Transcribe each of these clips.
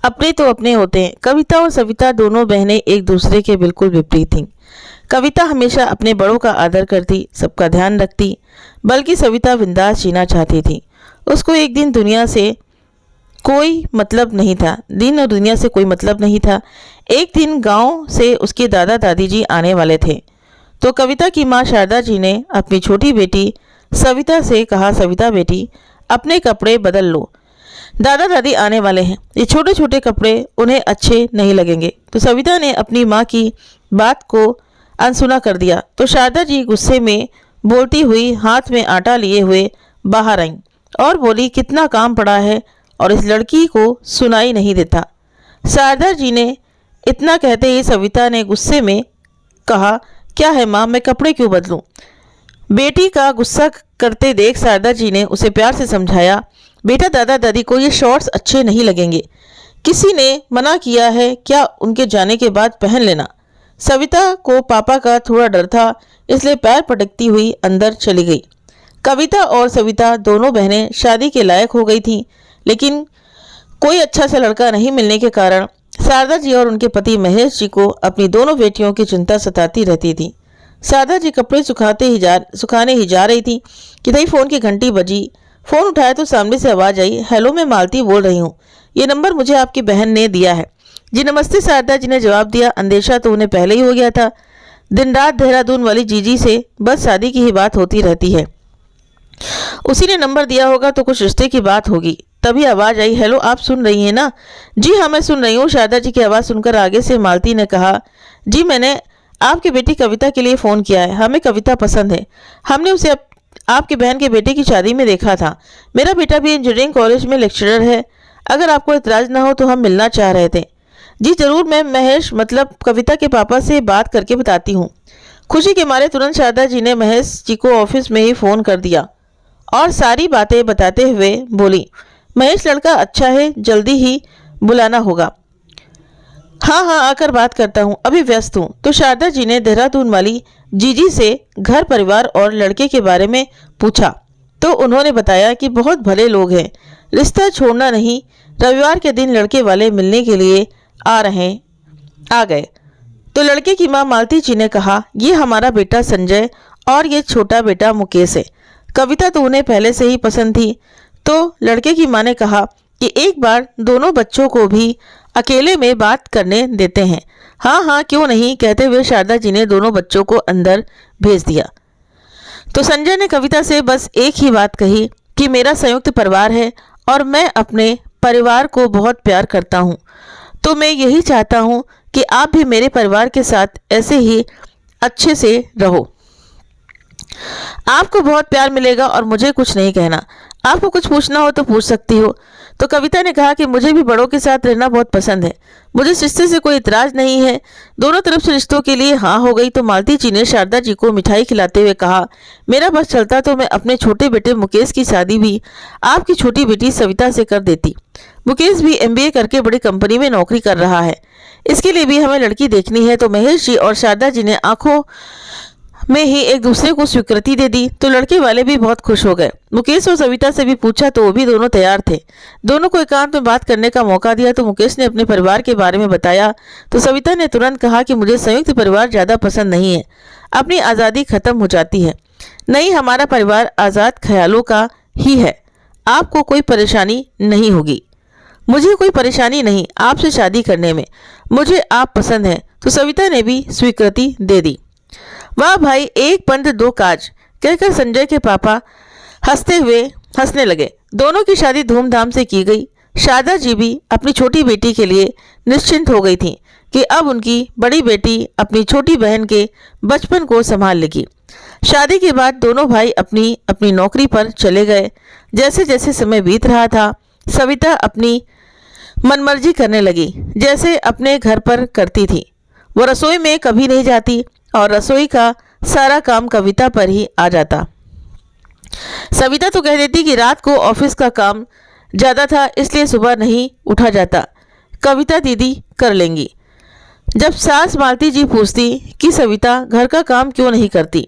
अपने तो अपने होते हैं। कविता और सविता दोनों बहनें एक दूसरे के बिल्कुल विपरीत थीं। कविता हमेशा अपने बड़ों का आदर करती, सबका ध्यान रखती, बल्कि सविता बिंदास जीना चाहती थी। उसको एक दिन दुनिया से कोई मतलब नहीं था, दिन और दुनिया से कोई मतलब नहीं था। एक दिन गांव से उसके दादा दादी जी आने वाले थे, तो कविता की माँ शारदा जी ने अपनी छोटी बेटी सविता से कहा, सविता बेटी अपने कपड़े बदल लो, दादा दादी आने वाले हैं, ये छोटे छोटे कपड़े उन्हें अच्छे नहीं लगेंगे। तो सविता ने अपनी माँ की बात को अनसुना कर दिया। तो शारदा जी गुस्से में बोलती हुई हाथ में आटा लिए हुए बाहर आईं और बोली, कितना काम पड़ा है और इस लड़की को सुनाई नहीं देता। शारदा जी ने इतना कहते ही सविता ने गुस्से में कहा, क्या है माँ, मैं कपड़े क्यों बदलूं? बेटी का गुस्सा करते देख शारदा जी ने उसे प्यार से समझाया, बेटा दादा दादी को ये शॉर्ट्स अच्छे नहीं लगेंगे, किसी ने मना किया है क्या, उनके जाने के बाद पहन लेना। सविता को पापा का थोड़ा डर था, इसलिए पैर पटकती हुई अंदर चली गई। कविता और सविता दोनों बहनें शादी के लायक हो गई थीं, लेकिन कोई अच्छा सा लड़का नहीं मिलने के कारण शारदा जी और उनके पति महेश जी को अपनी दोनों बेटियों की चिंता सताती रहती थी। शारदा जी कपड़े सुखाने ही जा रही थी कि तभी फोन की घंटी बजी। फोन उठाया तो सामने से आवाज आई, हेलो मैं मालती बोल रही हूँ, ये नंबर मुझे आपकी बहन ने दिया है। जी नमस्ते, शारदा जी ने जवाब दिया। अंदेशा तो उन्हें पहले ही हो गया था, दिन रात देहरादून वाली जीजी से बस शादी की ही बात होती रहती है, उसी ने नंबर दिया होगा तो कुछ रिश्ते की बात होगी। तभी आवाज आई, हेलो आप सुन रही हैं ना? जी हाँ मैं सुन रही हूँ। शारदा जी की आवाज़ सुनकर आगे से मालती ने कहा, जी मैंने आपकी बेटी कविता के लिए फ़ोन किया है, हमें कविता पसंद है, हमने उसे आपकी बहन के बेटे की शादी में देखा था। मेरा बेटा भी इंजीनियरिंग कॉलेज में लेक्चरर है, अगर आपको इतराज़ ना हो तो हम मिलना चाह रहे थे। जी जरूर, मैं महेश मतलब कविता के पापा से बात करके बताती हूँ। खुशी के मारे तुरंत शारदा जी ने महेश जी को ऑफिस में ही फ़ोन कर दिया और सारी बातें बताते हुए बोली, महेश लड़का अच्छा है, जल्दी ही बुलाना होगा। हाँ हाँ आकर बात करता हूँ, अभी व्यस्त हूँ। तो शारदा जी ने देहरादून वाली जीजी से घर परिवार और लड़के के बारे में पूछा तो उन्होंने बताया कि बहुत भले लोग हैं, रिश्ता छोड़ना नहीं, रविवार के दिन लड़के वाले मिलने के लिए आ गए। तो लड़के की माँ मालती जी ने कहा, ये हमारा बेटा संजय और ये छोटा बेटा मुकेश है। कविता तो उन्हें पहले से ही पसंद थी। तो लड़के की माँ ने कहा कि एक बार दोनों बच्चों को भी अकेले में बात करने देते हैं। हाँ हाँ क्यों नहीं, कहते हुए शारदा जी ने दोनों बच्चों को अंदर भेज दिया। तो संजय ने कविता से बस एक ही बात कही कि मेरा संयुक्त परिवार है और मैं अपने परिवार को बहुत प्यार करता हूँ, तो मैं यही चाहता हूँ कि आप भी मेरे परिवार के साथ ऐसे ही अच्छे से रहो। आपको बहुत प्यार मिलेगा और मुझे कुछ नहीं कहना, आपको कुछ पूछना हो तो पूछ सकती हो। तो कविता ने कहा कि मुझे भी बड़ों के साथ रहना बहुत पसंद है, मुझे इस रिश्ते से कोई इतराज नहीं है। दोनों तरफ से रिश्तों के लिए हाँ हो गई। तो मालती जी ने शारदा जी को मिठाई खिलाते हुए कहा, मेरा बस चलता तो मैं अपने छोटे बेटे मुकेश की शादी भी आपकी छोटी बेटी सविता से कर देती। मुकेश भी MBA करके बड़ी कंपनी में नौकरी कर रहा है, इसके लिए भी हमें लड़की देखनी है। तो महेश जी और शारदा जी ने आंखों में ही एक दूसरे को स्वीकृति दे दी। तो लड़के वाले भी बहुत खुश हो गए। मुकेश और सविता से भी पूछा तो वो भी दोनों तैयार थे। दोनों को एकांत में बात करने का मौका दिया। तो मुकेश ने अपने परिवार के बारे में बताया तो सविता ने तुरंत कहा कि मुझे संयुक्त परिवार ज़्यादा पसंद नहीं है, अपनी आज़ादी खत्म हो जाती है। नहीं, हमारा परिवार आज़ाद ख्यालों का ही है, आपको कोई परेशानी नहीं होगी। मुझे कोई परेशानी नहीं आपसे शादी करने में, मुझे आप पसंद हैं। तो सविता ने भी स्वीकृति दे दी। वाह भाई, एक पंथ दो काज, कहकर संजय के पापा हंसने लगे। दोनों की शादी धूमधाम से की गई। शारदा जी भी अपनी छोटी बेटी के लिए निश्चिंत हो गई थी कि अब उनकी बड़ी बेटी अपनी छोटी बहन के बचपन को संभाल लेगी। शादी के बाद दोनों भाई अपनी अपनी नौकरी पर चले गए। जैसे जैसे समय बीत रहा था, सविता अपनी मनमर्जी करने लगी, जैसे अपने घर पर करती थी। वो रसोई में कभी नहीं जाती और रसोई का सारा काम कविता पर ही आ जाता। सविता तो कह देती कि रात को ऑफिस का काम ज़्यादा था इसलिए सुबह नहीं उठा जाता, कविता दीदी कर लेंगी। जब सास मालती जी पूछती कि सविता घर का काम क्यों नहीं करती,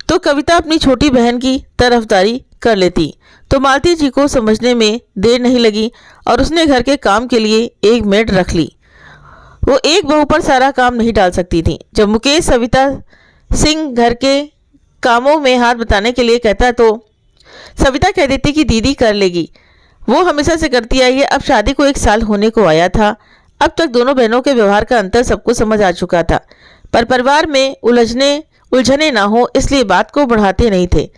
तो कविता अपनी छोटी बहन की तरफदारी कर लेती। तो मालती जी को समझने में देर नहीं लगी और उसने घर के काम के लिए एक मेड रख ली। वो एक बहू पर सारा काम नहीं डाल सकती थी। जब मुकेश सविता सिंह घर के कामों में हाथ बटाने के लिए कहता तो सविता कह देती कि दीदी कर लेगी, वो हमेशा से करती आई है। अब शादी को 1 साल होने को आया था। अब तक दोनों बहनों के व्यवहार का अंतर सबको समझ आ चुका था, पर परिवार में उलझने ना हो इसलिए बात को बढ़ाते नहीं थे।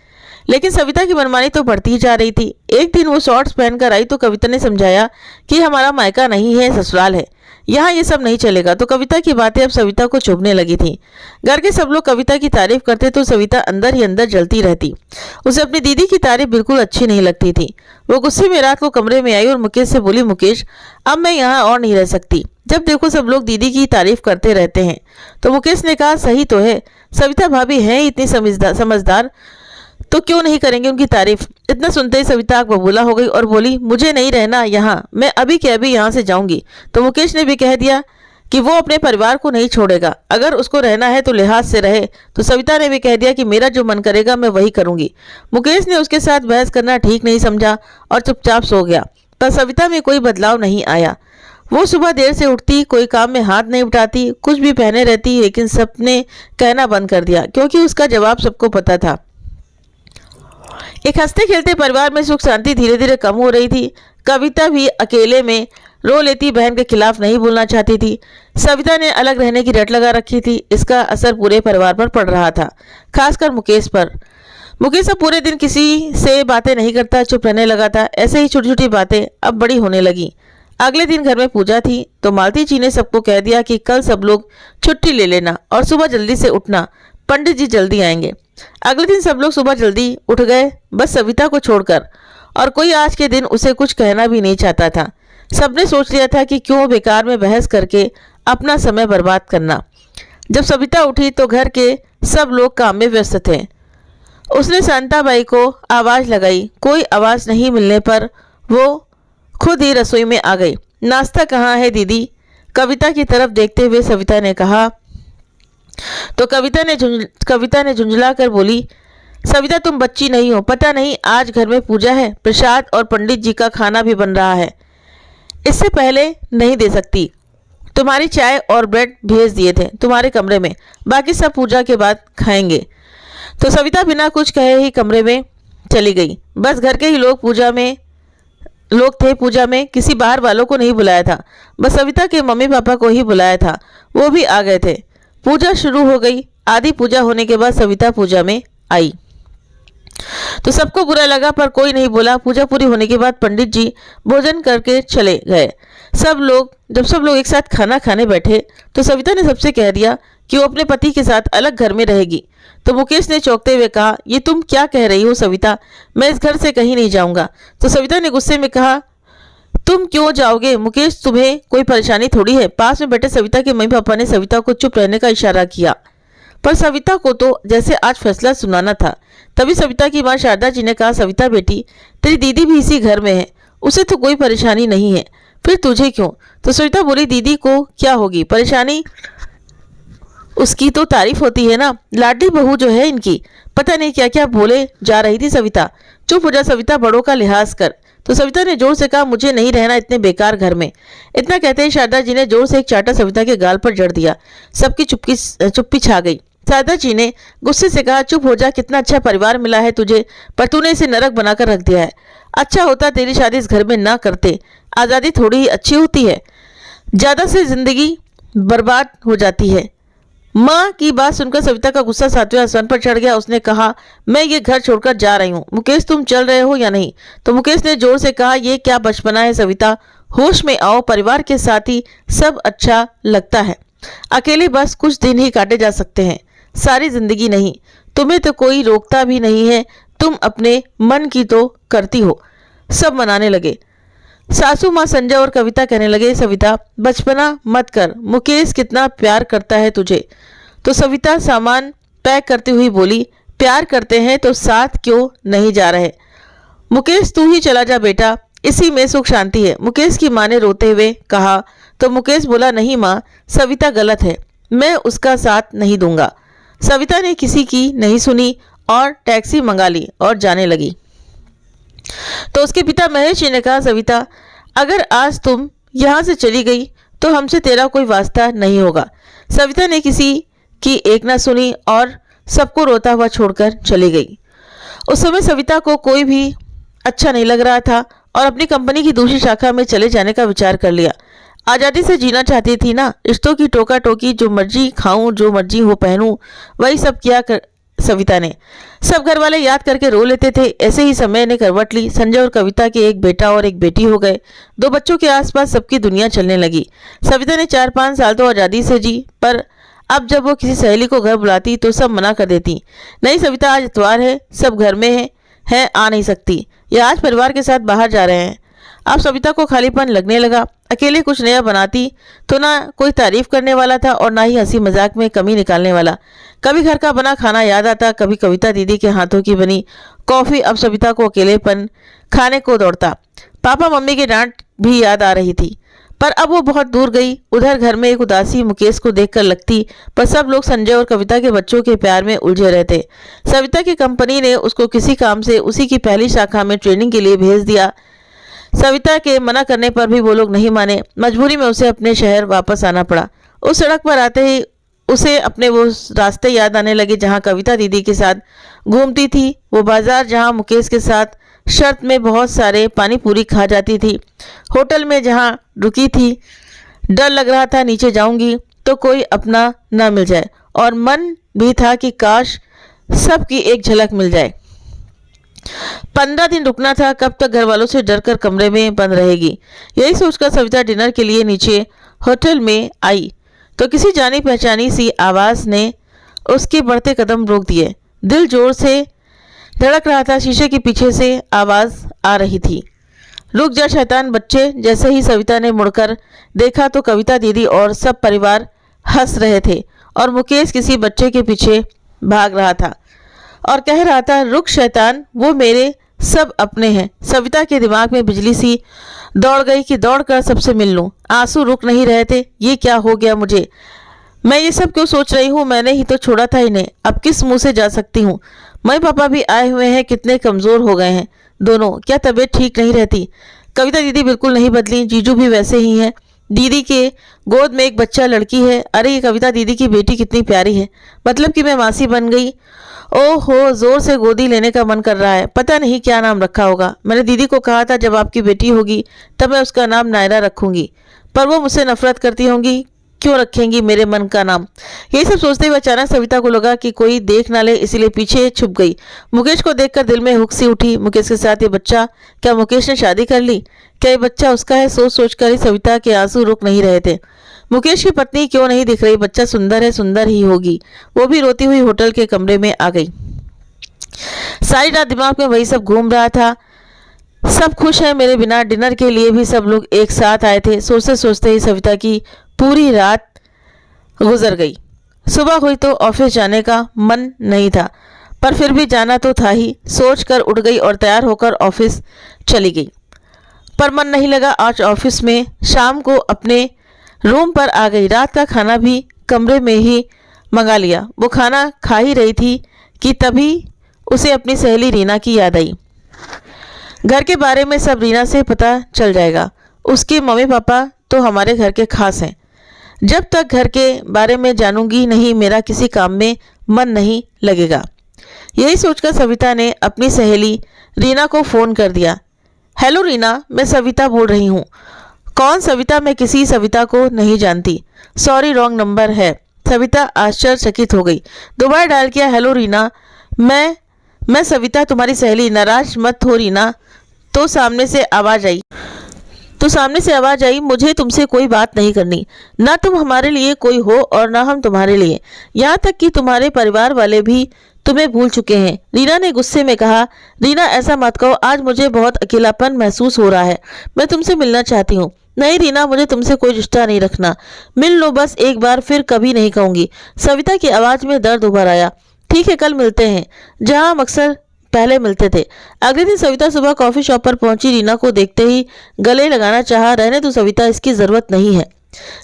लेकिन सविता की मनमानी तो बढ़ती ही जा रही थी। एक दिन वो शॉर्ट्स पहनकर आई तो कविता ने समझाया कि हमारा मायका नहीं है, ससुराल है, यहाँ ये सब नहीं चलेगा। तो कविता की बातें अब सविता को चुभने लगी थी। घर के सब लोग कविता की तारीफ करते तो सविता अंदर ही अंदर जलती रहती। उसे अपनी दीदी की तारीफ बिल्कुल अच्छी नहीं लगती थी। वो गुस्से में रात को कमरे में आई और मुकेश से बोली, मुकेश अब मैं यहाँ और नहीं रह सकती, जब देखो सब लोग दीदी की तारीफ करते रहते हैं। तो मुकेश ने कहा, सही तो है, सविता भाभी हैं इतनी समझदार, तो क्यों नहीं करेंगे उनकी तारीफ। इतना सुनते ही सविता आग बबूला हो गई और बोली, मुझे नहीं रहना यहाँ, मैं अभी के अभी यहाँ से जाऊंगी। तो मुकेश ने भी कह दिया कि वो अपने परिवार को नहीं छोड़ेगा, अगर उसको रहना है तो लिहाज से रहे। तो सविता ने भी कह दिया कि मेरा जो मन करेगा मैं वही करूंगी। मुकेश ने उसके साथ बहस करना ठीक नहीं समझा और चुपचाप सो गया। पर सविता में कोई बदलाव नहीं आया। वो सुबह देर से उठती, कोई काम में हाथ नहीं उठाती, कुछ भी पहने रहती, लेकिन सबने कहना बंद कर दिया क्योंकि उसका जवाब सबको पता था। एक हंसते खेलते परिवार में सुख शांति धीरे धीरे कम हो रही थी। कविता भी अकेले में रो लेती, बहन के खिलाफ नहीं बोलना चाहती थी। सविता ने अलग रहने की रट लगा रखी थी। इसका असर पूरे परिवार पर पड़ रहा था, खासकर मुकेश पर। मुकेश अब पूरे दिन किसी से बातें नहीं करता, चुप रहने लगा था। ऐसे ही छोटी छोटी बातें अब बड़ी होने लगी। अगले दिन घर में पूजा थी तो मालती जी ने सबको कह दिया कि कल सब लोग छुट्टी ले लेना और सुबह जल्दी से उठना, पंडित जी जल्दी आएंगे। अगले दिन सब लोग सुबह जल्दी उठ गए, बस सविता को छोड़कर, और कोई आज के दिन उसे कुछ कहना भी नहीं चाहता था। सबने सोच लिया था कि क्यों बेकार में बहस करके अपना समय बर्बाद करना। जब सविता उठी तो घर के सब लोग काम में व्यस्त थे। उसने शांताबाई को आवाज़ लगाई, कोई आवाज़ नहीं मिलने पर वो खुद ही रसोई में आ गई। नाश्ता कहाँ है दीदी? कविता की तरफ देखते हुए सविता ने कहा। तो कविता ने झुंझला कर बोली, सविता तुम बच्ची नहीं हो, पता नहीं आज घर में पूजा है, प्रसाद और पंडित जी का खाना भी बन रहा है, इससे पहले नहीं दे सकती। तुम्हारी चाय और ब्रेड भेज दिए थे तुम्हारे कमरे में, बाकी सब पूजा के बाद खाएंगे। तो सविता बिना कुछ कहे ही कमरे में चली गई। बस घर के ही लोग थे पूजा में, किसी बाहर वालों को नहीं बुलाया था, बस सविता के मम्मी पापा को ही बुलाया था, वो भी आ गए थे। पूजा शुरू हो गई। आधी पूजा होने के बाद सविता पूजा में आई तो सबको बुरा लगा पर कोई नहीं बोला। पूजा पूरी होने के बाद पंडित जी भोजन करके चले गए। जब सब लोग एक साथ खाना खाने बैठे तो सविता ने सबसे कह दिया कि वो अपने पति के साथ अलग घर में रहेगी। तो मुकेश ने चौंकते हुए कहा, ये तुम क्या कह रही हो सविता, मैं इस घर से कहीं नहीं जाऊंगा। तो सविता ने गुस्से में कहा, तुम क्यों जाओगे मुकेश, तुम्हें कोई परेशानी थोड़ी है। पास में बैठे सविता के मम्मी पापा ने सविता को चुप रहने का इशारा किया, पर सविता को तो जैसे आज फैसला सुनाना था। तभी सविता की मां शारदा जी ने कहा, सविता बेटी, तेरी दीदी भी इसी घर में है, उसे तो कोई परेशानी नहीं है, फिर तुझे क्यों? तो सविता बोली, दीदी को क्या होगी परेशानी, उसकी तो तारीफ होती है ना, लाडली बहू जो है इनकी। पता नहीं क्या क्या बोले जा रही थी सविता। चुप हो जा सविता, बड़ों का लिहाज कर। तो सविता ने जोर से कहा, मुझे नहीं रहना इतने बेकार घर में। इतना कहते ही शारदा जी ने जोर से एक चाटा सविता के गाल पर जड़ दिया। सबकी चुप्पी छा गई। शारदा जी ने गुस्से से कहा, चुप हो जा, कितना अच्छा परिवार मिला है तुझे, पर तूने इसे नरक बनाकर रख दिया है। अच्छा होता तेरी शादी इस घर में ना करते, आज़ादी थोड़ी ही अच्छी होती है, ज़्यादा से जिंदगी बर्बाद हो जाती है। माँ की बात सुनकर सविता का गुस्सा 7वें आसमान पर चढ़ गया। उसने कहा, मैं ये घर छोड़कर जा रही हूँ। मुकेश तुम चल रहे हो या नहीं? तो मुकेश ने जोर से कहा, ये क्या बचपना है सविता, होश में आओ, परिवार के साथ ही सब अच्छा लगता है, अकेले बस कुछ दिन ही काटे जा सकते हैं, सारी जिंदगी नहीं। तुम्हें तो कोई रोकता भी नहीं है, तुम अपने मन की तो करती हो। सब मनाने लगे। सासू माँ संजय और कविता कहने लगे, सविता बचपना मत कर, मुकेश कितना प्यार करता है तुझे। तो सविता सामान पैक करती हुई बोली, प्यार करते हैं तो साथ क्यों नहीं जा रहे? मुकेश तू ही चला जा बेटा, इसी में सुख शांति है, मुकेश की माँ ने रोते हुए कहा। तो मुकेश बोला, नहीं माँ, सविता गलत है, मैं उसका साथ नहीं दूंगा। सविता ने किसी की नहीं सुनी और टैक्सी मंगा ली और जाने लगी। तो उसके पिता महेश जी ने कहा, सविता अगर आज तुम यहाँ से चली गई तो हमसे तेरा कोई वास्ता नहीं होगा। सविता ने किसी की एक ना सुनी और सबको रोता हुआ छोड़कर चली गई। उस समय सविता को कोई भी अच्छा नहीं लग रहा था और अपनी कंपनी की दूसरी शाखा में चले जाने का विचार कर लिया। आज़ादी से जीना चाहती थी ना, रिश्तों की टोका टोकी, जो मर्जी खाऊं जो मर्जी हो पहनूं, वही सब किया सविता ने। सब घर वाले याद करके रो लेते थे। ऐसे ही समय ने करवट ली। संजय और कविता के एक बेटा और एक बेटी हो गए। 2 बच्चों के आसपास सबकी दुनिया चलने लगी। सविता ने 4-5 साल तो आज़ादी से जी, पर अब जब वो किसी सहेली को घर बुलाती तो सब मना कर देती। नहीं सविता, आज इतवार है, सब घर में है आ नहीं सकती, या आज परिवार के साथ बाहर जा रहे हैं। अब सविता को खालीपन लगने लगा। अकेले कुछ नया बनाती तो ना कोई तारीफ करने वाला था और ना ही हंसी मजाक में कमी निकालने वाला। कभी घर का बना खाना याद आता, कभी कविता दीदी के हाथों की बनी कॉफ़ी। अब सविता को अकेलेपन खाने को दौड़ता। पापा मम्मी की डांट भी याद आ रही थी, पर अब वो बहुत दूर गई। उधर घर में एक उदासी मुकेश को देखकर लगती, पर सब लोग संजय और कविता के बच्चों के प्यार में उलझे रहते। सविता की कंपनी ने उसको किसी काम से उसी की पहली शाखा में ट्रेनिंग के लिए भेज दिया। सविता के मना करने पर भी वो लोग नहीं माने। मजबूरी में उसे अपने शहर वापस आना पड़ा। उस सड़क पर आते ही उसे अपने वो रास्ते याद आने लगे जहाँ कविता दीदी के साथ घूमती थी, वो बाजार जहाँ मुकेश के साथ शर्त में बहुत सारे पानी पूरी खा जाती थी, होटल में जहाँ रुकी थी। डर लग रहा था नीचे जाऊंगी तो कोई अपना ना मिल जाए, और मन भी था कि काश सबकी एक झलक मिल जाए। 15 दिन रुकना था, कब तक घर वालों से डर कर कमरे में बंद रहेगी। यही सोचकर सविता डिनर के लिए नीचे होटल में आई तो किसी जानी पहचानी सी आवाज़ ने उसके बढ़ते कदम रोक दिए। दिल जोर से धड़क रहा था। शीशे के पीछे से आवाज़ आ रही थी, रुक जा शैतान बच्चे। जैसे ही सविता ने मुड़कर देखा तो कविता दीदी और सब परिवार हंस रहे थे और मुकेश किसी बच्चे के पीछे भाग रहा था और कह रहा था, रुक शैतान, वो मेरे सब अपने हैं। सविता के दिमाग में बिजली सी दौड़ गई कि दौड़कर सबसे मिल लूं। आंसू रुक नहीं रहे थे। ये क्या हो गया मुझे? मैं ये सब क्यों सोच रही हूँ? मैंने ही तो छोड़ा था इन्हें, अब किस मुंह से जा सकती हूँ? मम्मी पापा भी आए हुए हैं, कितने कमज़ोर हो गए हैं दोनों। क्या तबीयत ठीक नहीं रहती? कविता दीदी बिल्कुल नहीं बदली, जीजू भी वैसे ही हैं। दीदी के गोद में एक बच्चा लड़की है। अरे ये कविता दीदी की बेटी कितनी प्यारी है। मतलब कि मैं मासी बन गई। ओहो, जोर से गोदी लेने का मन कर रहा है। पता नहीं क्या नाम रखा होगा। मैंने दीदी को कहा था जब आपकी बेटी होगी तब मैं उसका नाम नायरा रखूंगी, पर वो मुझसे नफरत करती होंगी। क्यों रखेंगी मेरे मन का नाम? यही सब सोचते हुए अचानक सविता को लगा कि कोई देख ना ले, इसीलिए पीछे छुप गई। मुकेश को देखकर दिल में हुक सी उठी। मुकेश के साथ ये बच्चा, क्या मुकेश ने शादी कर ली? क्या ये बच्चा उसका है? सोच सोचकर ही सविता के आंसू रुक नहीं रहे थे। मुकेश की पत्नी क्यों नहीं दिख रही? बच्चा सुंदर है, सुंदर ही होगी। वो भी रोती हुई होटल के कमरे में आ गई। सारी रात दिमाग में वही सब घूम रहा था। सब खुश है मेरे बिना। डिनर के लिए भी सब लोग एक साथ आए थे। सोचते सोचते ही सविता की पूरी रात गुजर गई। सुबह हुई तो ऑफिस जाने का मन नहीं था, पर फिर भी जाना तो था ही। सोच कर उठ गई और तैयार होकर ऑफिस चली गई, पर मन नहीं लगा आज ऑफिस में। शाम को अपने रूम पर आ गई। रात का खाना भी कमरे में ही मंगा लिया। वो खाना खा ही रही थी कि तभी उसे अपनी सहेली रीना की याद आई। घर के बारे में सब रीना से पता चल जाएगा। उसके मम्मी पापा तो हमारे घर के खास हैं। जब तक घर के बारे में जानूंगी नहीं, मेरा किसी काम में मन नहीं लगेगा। यही सोचकर सविता ने अपनी सहेली रीना को फ़ोन कर दिया। हेलो रीना, मैं सविता बोल रही हूँ। कौन सविता? मैं किसी सविता को नहीं जानती। सॉरी, रॉन्ग नंबर है। सविता आश्चर्यचकित हो गई। दोबारा डायल किया। हेलो रीना, मैं सविता तुम्हारी सहेली। नाराज मत हो रीना। तो सामने से आवाज़ आई, मुझे तुमसे कोई बात नहीं करनी। ना तुम हमारे लिए कोई हो और ना हम तुम्हारे लिए। यहाँ तक कि तुम्हारे परिवार वाले भी तुम्हें भूल चुके हैं। रीना ने गुस्से में कहा। रीना ऐसा मत कहो, आज मुझे बहुत अकेलापन महसूस हो रहा है। मैं तुमसे मिलना चाहती हूँ। नहीं रीना, मुझे तुमसे कोई रिश्ता नहीं रखना। मिल लो बस एक बार, फिर कभी नहीं कहूँगी। सविता की आवाज़ में दर्द उभर आया। ठीक है, कल मिलते हैं, जहाँ हम अक्सर पहले मिलते थे। अगले दिन सविता सुबह कॉफ़ी शॉप पर पहुंची। रीना को देखते ही गले लगाना चाहा। रहने तो सविता, इसकी ज़रूरत नहीं है।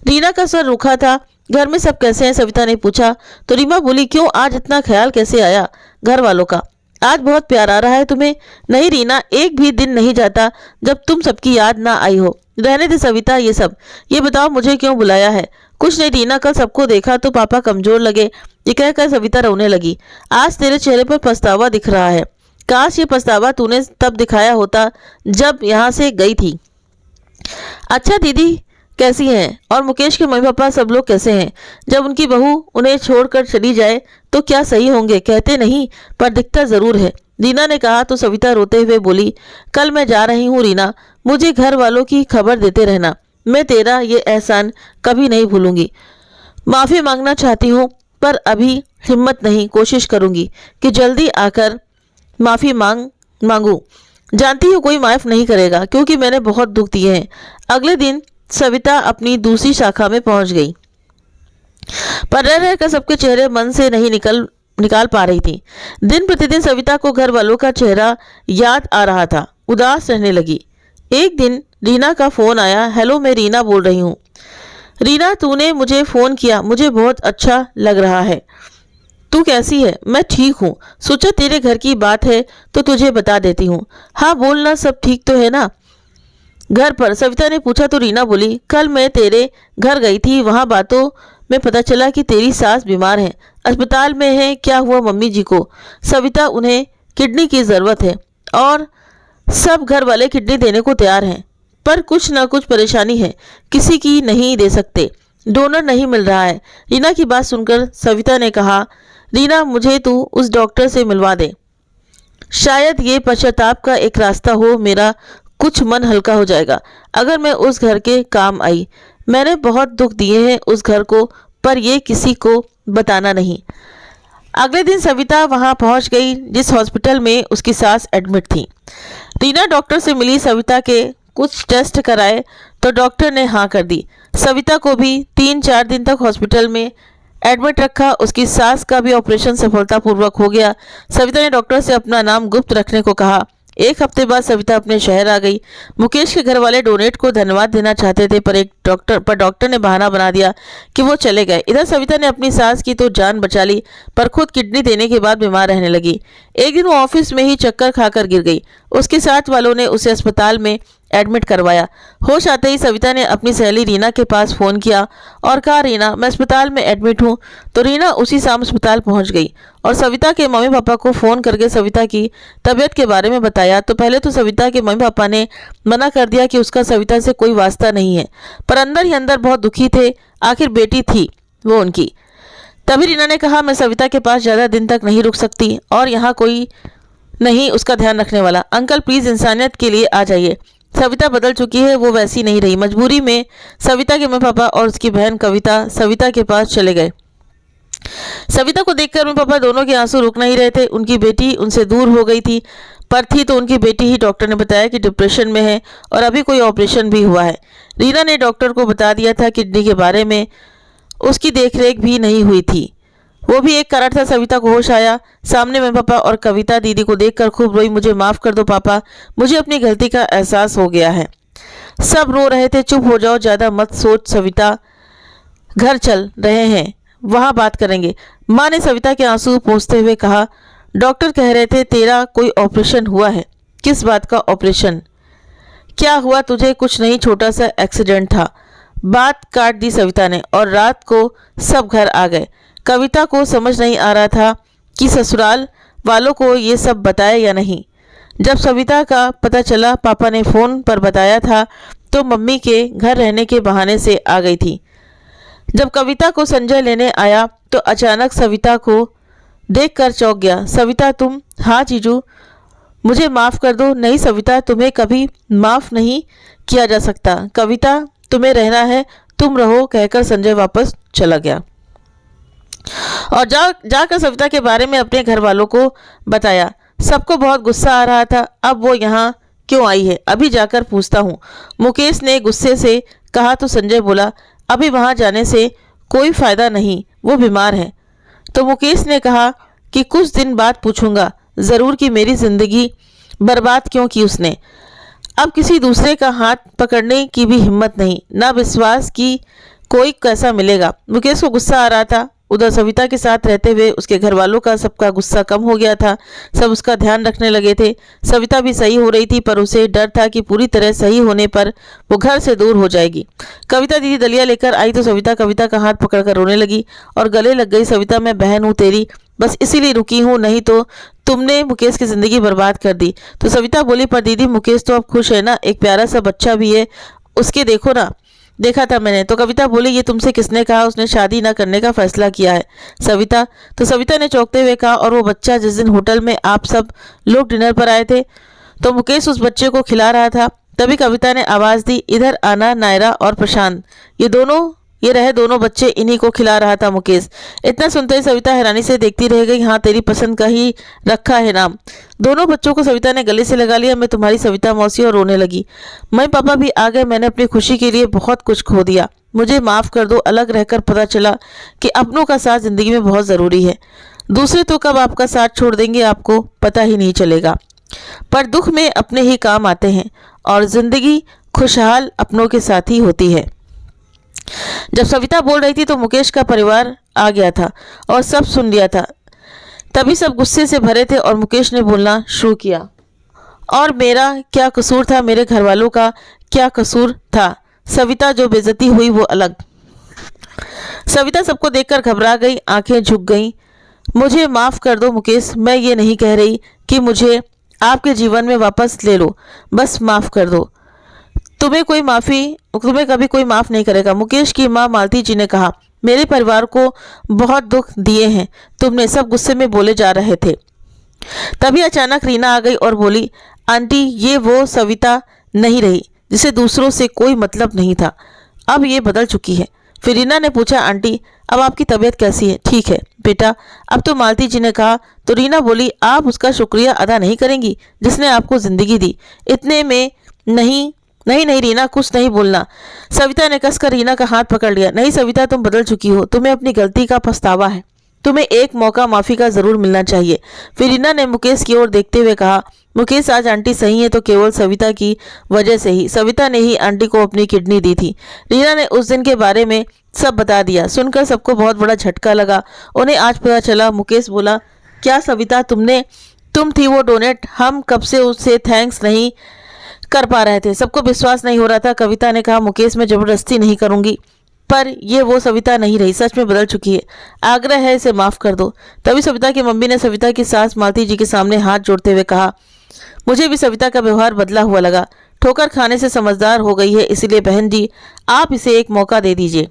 रीना का स्वर रूखा था। घर में सब कैसे हैं? सविता ने पूछा तो रीमा बोली, क्यों आज इतना ख्याल कैसे आया घर वालों का? आज बहुत प्यार आ रहा है तुम्हें? नहीं रीना, एक भी दिन नहीं जाता जब तुम सबकी याद ना आई हो। रहने दे सविता ये सब। ये बताओ मुझे क्यों बुलाया है? कुछ नहीं रीना, कल सबको देखा तो पापा कमजोर लगे। ये कहकर सविता रोने लगी। आज तेरे चेहरे पर पछतावा दिख रहा है। काश ये पछतावा तूने तब दिखाया होता जब यहाँ से गई थी। अच्छा दीदी कैसी हैं? और मुकेश के मम्मी पापा सब लोग कैसे हैं? जब उनकी बहू उन्हें छोड़कर चली जाए तो क्या सही होंगे? कहते नहीं पर दिखता जरूर है। रीना ने कहा तो सविता रोते हुए बोली, कल मैं जा रही हूँ रीना, मुझे घर वालों की खबर देते रहना। मैं तेरा ये एहसान कभी नहीं भूलूंगी। माफ़ी मांगना चाहती हूँ पर अभी हिम्मत नहीं। कोशिश करूंगी कि जल्दी आकर माफ़ी मांगू। जानती हूँ कोई माफ़ नहीं करेगा क्योंकि मैंने बहुत दुख दिए हैं। अगले दिन सविता अपनी दूसरी शाखा में पहुंच गई, पर रह रहकर सबके चेहरे मन से नहीं निकाल पा रही थी। दिन प्रतिदिन सविता को घर वालों का चेहरा याद आ रहा था, उदास रहने लगी। एक दिन रीना का फोन आया। हेलो, मैं रीना बोल रही हूँ। रीना, तूने मुझे फ़ोन किया, मुझे बहुत अच्छा लग रहा है। तू कैसी है? मैं ठीक हूँ। सोचा तेरे घर की बात है तो तुझे बता देती हूँ। हाँ बोलना, सब ठीक तो है ना घर पर? सविता ने पूछा तो रीना बोली, कल मैं तेरे घर गई थी, वहाँ बातों में पता चला कि तेरी सास बीमार है, अस्पताल में है। क्या हुआ मम्मी जी को? सविता, उन्हें किडनी की ज़रूरत है और सब घर वाले किडनी देने को तैयार हैं, पर कुछ ना कुछ परेशानी है, किसी की नहीं दे सकते, डोनर नहीं मिल रहा है। रीना की बात सुनकर सविता ने कहा, रीना मुझे तू उस डॉक्टर से मिलवा दे, शायद ये पश्चाताप का एक रास्ता हो, मेरा कुछ मन हल्का हो जाएगा अगर मैं उस घर के काम आई। मैंने बहुत दुख दिए हैं उस घर को, पर ये किसी को बताना नहीं। अगले दिन सविता वहां पहुंच गई जिस हॉस्पिटल में उसकी सास एडमिट थी। रीना डॉक्टर से मिली, सविता के कुछ टेस्ट कराए तो डॉक्टर ने हाँ कर दी। सविता को भी 3-4 दिन तक हॉस्पिटल में एडमिट रखा। उसकी सास का भी ऑपरेशन सफलतापूर्वक हो गया। सविता ने डॉक्टर से अपना नाम गुप्त रखने को कहा। एक हफ्ते बाद सविता अपने शहर आ गई। मुकेश के घर वाले डोनेट को धन्यवाद देना चाहते थे, पर डॉक्टर ने बहाना बना दिया कि वो चले गए। इधर सविता ने अपनी सास की तो जान बचा ली, पर खुद किडनी देने के बाद बीमार रहने लगी। एक दिन वो ऑफिस में ही चक्कर खाकर गिर गई। उसके साथ वालों ने उसे अस्पताल में एडमिट करवाया। होश आते ही सविता ने अपनी सहेली रीना के पास फ़ोन किया और कहा, रीना मैं अस्पताल में एडमिट हूँ। तो रीना उसी शाम अस्पताल पहुँच गई और सविता के मम्मी पापा को फ़ोन करके सविता की तबीयत के बारे में बताया। तो पहले तो सविता के मम्मी पापा ने मना कर दिया कि उसका सविता से कोई वास्ता नहीं है, पर अंदर ही अंदर बहुत दुखी थे, आखिर बेटी थी वो उनकी। तभी रीना ने कहा, मैं सविता के पास ज़्यादा दिन तक नहीं रुक सकती और यहाँ कोई नहीं उसका ध्यान रखने वाला। अंकल प्लीज़ इंसानियत के लिए आ जाइए। सविता बदल चुकी है, वो वैसी नहीं रही। मजबूरी में सविता के मम्मी पापा और उसकी बहन कविता सविता के पास चले गए। सविता को देखकर मम्मी पापा दोनों के आंसू रुक नहीं रहे थे। उनकी बेटी उनसे दूर हो गई थी, पर थी तो उनकी बेटी ही। डॉक्टर ने बताया कि डिप्रेशन में है और अभी कोई ऑपरेशन भी हुआ है। रीना ने डॉक्टर को बता दिया था किडनी के बारे में, उसकी देखरेख भी नहीं हुई थी, वो भी एक कारण था। सविता को होश आया, सामने मम्मी पापा और कविता दीदी को देखकर खूब रोई। मुझे माफ़ कर दो पापा, मुझे अपनी गलती का एहसास हो गया है। सब रो रहे थे। चुप हो जाओ, ज़्यादा मत सोच सविता, घर चल रहे हैं, वहाँ बात करेंगे। माँ ने सविता के आंसू पोंछते हुए कहा, डॉक्टर कह रहे थे तेरा कोई ऑपरेशन हुआ है। किस बात का ऑपरेशन? क्या हुआ तुझे? कुछ नहीं, छोटा सा एक्सीडेंट था। बात काट दी सविता ने और रात को सब घर आ गए। कविता को समझ नहीं आ रहा था कि ससुराल वालों को ये सब बताए या नहीं। जब सविता का पता चला, पापा ने फ़ोन पर बताया था तो मम्मी के घर रहने के बहाने से आ गई थी। जब कविता को संजय लेने आया तो अचानक सविता को देखकर चौंक गया। सविता तुम? हाँ जीजू, मुझे माफ़ कर दो। नहीं सविता, तुम्हें कभी माफ़ नहीं किया जा सकता। कविता तुम्हें रहना है, तुम रहो, कहकर संजय वापस चला गया और जाकर सविता के बारे में अपने घर वालों को बताया। सबको बहुत गुस्सा आ रहा था। अब वो यहाँ क्यों आई है? अभी जाकर पूछता हूँ, मुकेश ने गुस्से से कहा। तो संजय बोला, अभी वहाँ जाने से कोई फ़ायदा नहीं, वो बीमार है। तो मुकेश ने कहा कि कुछ दिन बाद पूछूंगा ज़रूर कि मेरी ज़िंदगी बर्बाद क्यों की उसने। अब किसी दूसरे का हाथ पकड़ने की भी हिम्मत नहीं, ना विश्वास की कोई कैसा मिलेगा। मुकेश को गुस्सा आ रहा था, उधर सविता के साथ रहते हुए उसके घर वालों का सबका गुस्सा कम हो गया था। सब उसका ध्यान रखने लगे थे। सविता भी सही हो रही थी, पर उसे डर था कि पूरी तरह सही होने पर वो घर से दूर हो जाएगी। कविता दीदी दलिया लेकर आई तो सविता कविता का हाथ पकड़कर रोने लगी और गले लग गई। सविता, मैं बहन हूँ तेरी, बस इसीलिए रुकी हूँ, नहीं तो तुमने मुकेश की जिंदगी बर्बाद कर दी। तो सविता बोली, पर दीदी मुकेश तो अब खुश है ना, एक प्यारा सा बच्चा भी है उसके, देखो ना, देखा था मैंने। तो कविता बोली, ये तुमसे किसने कहा उसने शादी ना करने का फैसला किया है सविता? तो सविता ने चौंकते हुए कहा, और वो बच्चा जिस दिन होटल में आप सब लोग डिनर पर आए थे तो मुकेश उस बच्चे को खिला रहा था। तभी कविता ने आवाज दी, इधर आना, नायरा और प्रशांत, ये रहे दोनों बच्चे, इन्हीं को खिला रहा था मुकेश। इतना सुनते ही सविता हैरानी से देखती रह गई। हाँ, तेरी पसंद का ही रखा है नाम। दोनों बच्चों को सविता ने गले से लगा लिया। मैं तुम्हारी सविता मौसी, और रोने लगी। मम्मी पापा भी आ गए। मैंने अपनी खुशी के लिए बहुत कुछ खो दिया, मुझे माफ कर दो। अलग रहकर पता चला कि अपनों का साथ जिंदगी में बहुत जरूरी है। दूसरे तो कब आपका साथ छोड़ देंगे आपको पता ही नहीं चलेगा, पर दुख में अपने ही काम आते हैं और जिंदगी खुशहाल अपनों के साथ ही होती है। जब सविता बोल रही थी तो मुकेश का परिवार आ गया था और सब सुन लिया था। तभी सब गुस्से से भरे थे और मुकेश ने बोलना शुरू किया, और मेरा क्या कसूर था, मेरे घर वालों का क्या कसूर था? सविता जो बेइज्जती हुई वो अलग। सविता सबको देखकर घबरा गई, आंखें झुक गईं। मुझे माफ कर दो मुकेश, मैं ये नहीं कह रही कि मुझे आपके जीवन में वापस ले लो, बस माफ कर दो। तुम्हें कभी कोई माफ नहीं करेगा। मुकेश की मां मालती जी ने कहा, मेरे परिवार को बहुत दुख दिए हैं तुमने, सब गुस्से में बोले जा रहे थे। तभी अचानक रीना आ गई और बोली, आंटी ये वो सविता नहीं रही जिसे दूसरों से कोई मतलब नहीं था, अब ये बदल चुकी है। फिर रीना ने पूछा, आंटी अब आपकी तबीयत कैसी है? ठीक है बेटा, अब तो मालती जी ने कहा। तो रीना बोली, आप उसका शुक्रिया अदा नहीं करेंगी जिसने आपको जिंदगी दी? इतने में नहीं रीना, कुछ नहीं बोलना। सविता ने कसकर रीना का हाथ पकड़ लिया। नहीं सविता, तुम बदल चुकी हो, तुम्हें अपनी गलती का पछतावा है, तुम्हें एक मौका माफी का जरूर मिलना चाहिए। फिर रीना ने मुकेश की ओर देखते हुए कहा, मुकेश आज आंटी सही है तो केवल सविता की वजह से ही, सविता ने ही आंटी को अपनी किडनी दी थी। रीना ने उस दिन के बारे में सब बता दिया। सुनकर सबको बहुत बड़ा झटका लगा। उन्हें आज पता चला। मुकेश बोला, क्या सविता तुम थी वो डोनेट? हम कब से उससे थैंक्स नहीं कर पा रहे थे, सबको विश्वास नहीं हो रहा था। कविता ने कहा, मुकेश मैं जबरदस्ती नहीं करूंगी, पर ये वो सविता नहीं रही, सच में बदल चुकी है, आग्रह है इसे माफ कर दो। तभी सविता की मम्मी ने सविता की सास मालती जी के सामने हाथ जोड़ते हुए कहा, मुझे भी सविता का व्यवहार बदला हुआ लगा, ठोकर खाने से समझदार हो गई है, इसीलिए बहन जी आप इसे एक मौका दे दीजिए।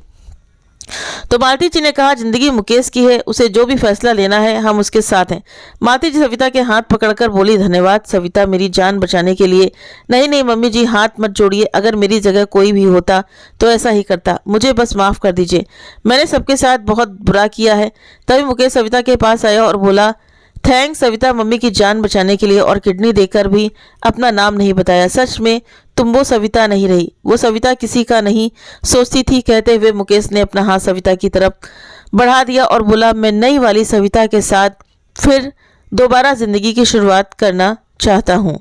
तो मालती जी ने कहा, जिंदगी मुकेश की है, उसे जो भी फैसला लेना है हम उसके साथ हैं। मालती जी सविता के हाथ पकड़कर बोली, धन्यवाद सविता मेरी जान बचाने के लिए। नहीं मम्मी जी हाथ मत जोड़िए, अगर मेरी जगह कोई भी होता तो ऐसा ही करता, मुझे बस माफ कर दीजिए, मैंने सबके साथ बहुत बुरा किया है। तभी मुकेश सविता के पास आया और बोला, थैंक्स सविता मम्मी की जान बचाने के लिए और किडनी देकर भी अपना नाम नहीं बताया, सच में तुम वो सविता नहीं रही, वो सविता किसी का नहीं सोचती थी। कहते हुए मुकेश ने अपना हाथ सविता की तरफ बढ़ा दिया और बोला, मैं नई वाली सविता के साथ फिर दोबारा जिंदगी की शुरुआत करना चाहता हूँ,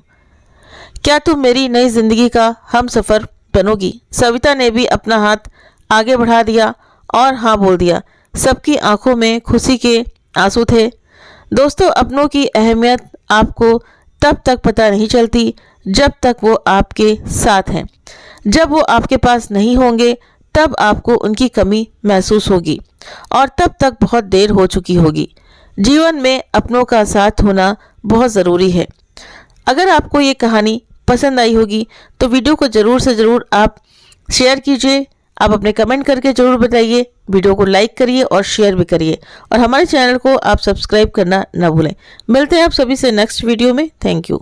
क्या तुम मेरी नई जिंदगी का हम सफ़र बनोगी? सविता ने भी अपना हाथ आगे बढ़ा दिया और हाँ बोल दिया। सबकी आंखों में खुशी के आंसू थे। दोस्तों, अपनों की अहमियत आपको तब तक पता नहीं चलती जब तक वो आपके साथ हैं। जब वो आपके पास नहीं होंगे तब आपको उनकी कमी महसूस होगी और तब तक बहुत देर हो चुकी होगी। जीवन में अपनों का साथ होना बहुत ज़रूरी है। अगर आपको ये कहानी पसंद आई होगी तो वीडियो को ज़रूर से ज़रूर आप शेयर कीजिए। आप अपने कमेंट करके ज़रूर बताइए, वीडियो को लाइक करिए और शेयर भी करिए और हमारे चैनल को आप सब्सक्राइब करना ना भूलें। मिलते हैं आप सभी से नेक्स्ट वीडियो में। Thank you.